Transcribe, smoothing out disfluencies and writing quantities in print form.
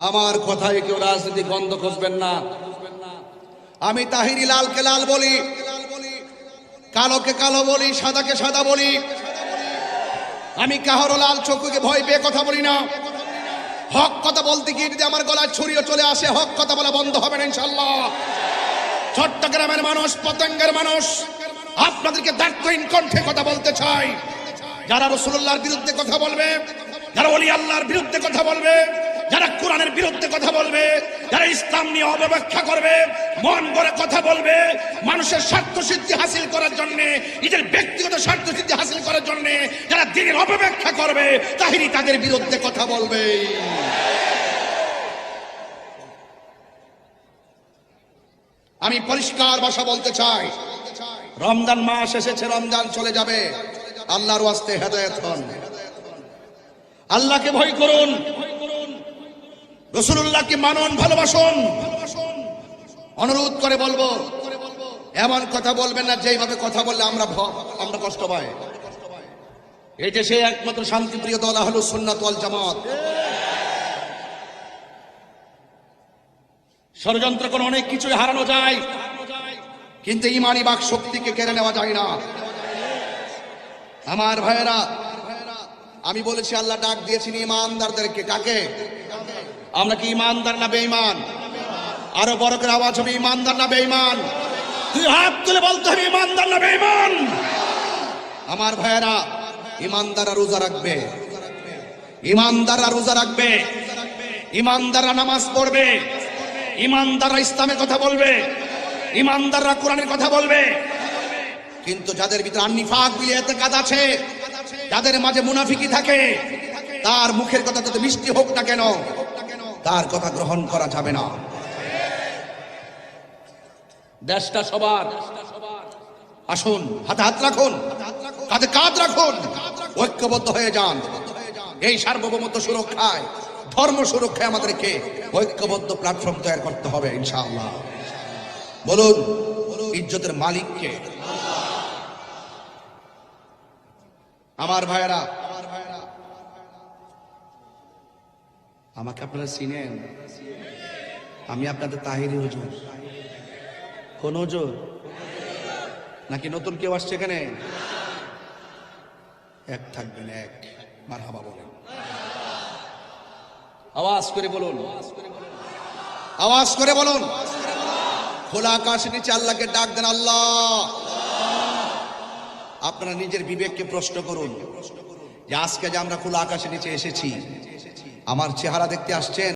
আমার কথায় কেউ রাজনীতি গন্ধ খুঁজবেন না। আমি তাহিরি লালকে লাল বলি, কালোকে কালো বলি, সাদাকে সাদা বলি। আমি কাহারও লাল চক্ষুকে ভয় পেয়ে কথা বলি না। হক কথা বলতে গিয়ে যদি আমার গলায় ছুরিও চলে আসে, হক কথা বলা বন্ধ হবে না ইনশাআল্লাহ। চট্টগ্রামের মানুষ, পতেঙ্গের মানুষ, আপনাদেরকে দায়িত্বহীন কণ্ঠে কথা বলতে চাই। যারা রাসূলুল্লাহর বিরুদ্ধে কথা বলবে, যারা ওলি আল্লাহর বিরুদ্ধে কথা বলবে, যারা কোরআনের বিরুদ্ধে কথা বলবে, যারা ইসলাম নিয়ে অপব্যাখ্যা করবে, মন গড়ে কথা বলবে, মানুষের স্বার্থ সিদ্ধি হাসিল করার জন্য, নিজের ব্যক্তিগত স্বার্থ সিদ্ধি হাসিল করার জন্য যারা দ্বীনের অপব্যাখ্যা করবে, তাহিরি তাদের বিরুদ্ধে কথা বলবে। আমি পরিষ্কার ভাষা বলতে চাই, রমজান মাস এসেছে, রমজান চলে যাবে। আল্লাহর ওয়াস্তে হেদায়েত হন, আল্লাহকে ভয় করুন, রাসূলুল্লাহকে মানুন, ভালোবাসুন। অনুরোধ করে বলবো, এমন কথা বলবেন না যেইভাবে কথা বললে আমরা কষ্ট পাই। এই যে সেই একমাত্র শান্তিপ্রিয় দল আহলুস সুন্নাত ওয়াল জামাত। ষড়যন্ত্র করে অনেক কিছুই হারানো যায়, কিন্তু ইমানি বাক শক্তিকে কেড়ে নেওয়া যায় না। আমার ভাইয়েরা, আমি বলেছি আল্লাহ ডাক দিয়েছেন ইমানদারদেরকে। কাকে? আমরা কি ইমানদার না বেঈমান? আরো বড় করে আওয়াজ হবে, ইমানদার না বেঈমান? তুই হাত তুলে বলতে হবে, ইমানদার না বেঈমান? আমার ভাইয়েরা, ইমানদাররা রোজা রাখবে, ইমানদাররা রোজা রাখবে, ইমানদাররা নামাজ পড়বে, ইমানদাররা ইসলামের কথা বলবে, ইমানদাররা কোরআনের কথা বলবে। কিন্তু যাদের ভিতরে নিফাক বিলে ইতিকাদ আছে, যাদের মাঝে মুনাফিকি থাকে, তার মুখের কথা যত মিষ্টি হোক না কেন, তার কথা গ্রহণ করা যাবে না। দেশটা সবার। আসুন, হাতে হাত রাখুন, কাঁধে কাঁধ রাখুন, ঐক্যবদ্ধ হয়ে যান। এই সার্বভৌমত্ব সুরক্ষায়, ধর্ম সুরক্ষায় আমাদেরকে ঐক্যবদ্ধ প্ল্যাটফর্ম তৈরি করতে হবে ইনশাআল্লাহ। বলুন, ইজ্জতের মালিককে? আমার ভাইয়েরা, আমাকে আপনারা চিনেন? আমি আপনাদের তাহিরি হুজুর। কোন হুজুর? নাকি নতুন কেউ আসছে এখানে? এক থাকবেন, এক। মারহাবা বলেন, আওয়াজ করে বলুন, আওয়াজ করে বলুন। খোলা আকাশের নিচে আল্লাহকে ডাক দেন, আল্লাহ। আপনারা নিজের বিবেককে প্রশ্ন করুন যে আজকে যে আমরা খোলা আকাশের নিচে এসেছি, আমার চেহারা দেখতে আসছেন?